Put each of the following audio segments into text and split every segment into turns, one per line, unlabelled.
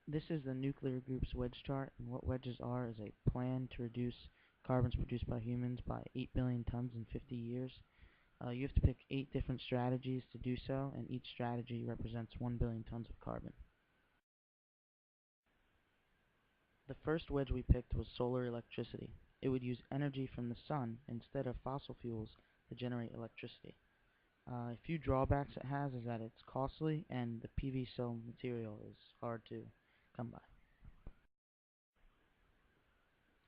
This is the nuclear group's wedge chart, and what wedges are is a plan to reduce carbons produced by humans by 8 billion tons in 50 years. You have to pick 8 different strategies to do so, and each strategy represents 1 billion tons of carbon. The first wedge we picked was solar electricity. It would use energy from the sun instead of fossil fuels to generate electricity. A few drawbacks it has is that it's costly and the PV cell material is hard to come by.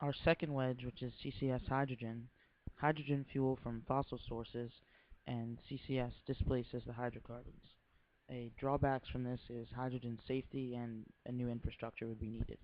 Our second wedge, which is CCS hydrogen fuel from fossil sources, and CCS displaces the hydrocarbons. A drawbacks from this is hydrogen safety and a new infrastructure would be needed.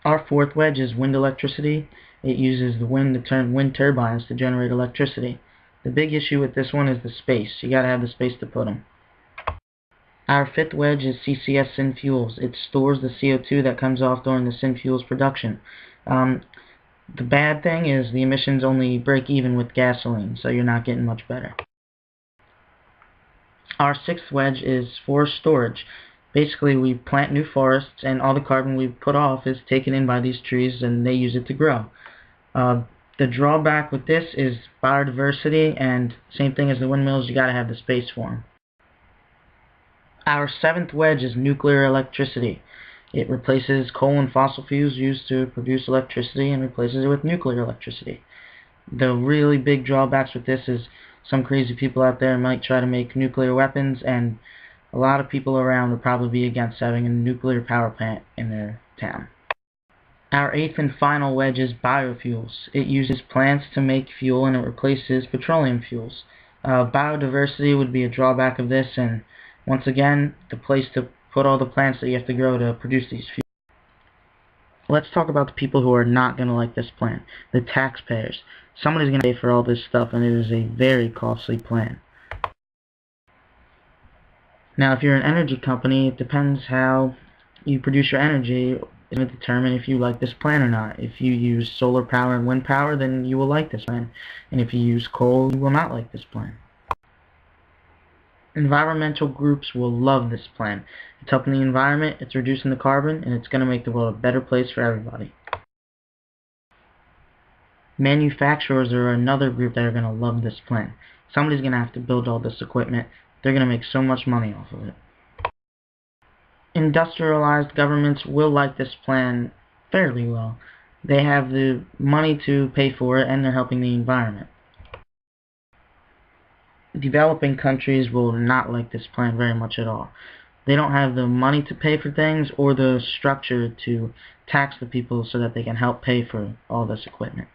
Our fourth wedge is wind electricity. It uses the wind to turn wind turbines to generate electricity. The big issue with this one is the space. You gotta have the space to put them. Our fifth wedge is CCS synfuels. It stores the CO2 that comes off during the synfuels production. The bad thing is the emissions only break even with gasoline, so you're not getting much better. Our sixth wedge is forest storage. Basically, we plant new forests, and all the carbon we put off is taken in by these trees, and they use it to grow. The drawback with this is biodiversity, and same thing as the windmills, you gotta have the space for them. Our seventh wedge is nuclear electricity. It replaces coal and fossil fuels used to produce electricity and replaces it with nuclear electricity. The really big drawbacks with this is some crazy people out there might try to make nuclear weapons, and a lot of people around would probably be against having a nuclear power plant in their town. Our eighth and final wedge is biofuels. It uses plants to make fuel and it replaces petroleum fuels. Biodiversity would be a drawback of this, and once again, the place to put all the plants that you have to grow to produce these fuels. Let's talk about the people who are not going to like this plan, the taxpayers. Somebody's going to pay for all this stuff, and it is a very costly plan. Now, if you're an energy company, it depends how you produce your energy. It's going to determine if you like this plan or not. If you use solar power and wind power, then you will like this plan. And if you use coal, you will not like this plan. Environmental groups will love this plan. It's helping the environment, it's reducing the carbon, and it's going to make the world a better place for everybody. Manufacturers are another group that are going to love this plan. Somebody's going to have to build all this equipment. They're going to make so much money off of it. Industrialized governments will like this plan fairly well. They have the money to pay for it, and they're helping the environment. Developing countries will not like this plan very much at all. They don't have the money to pay for things or the structure to tax the people so that they can help pay for all this equipment.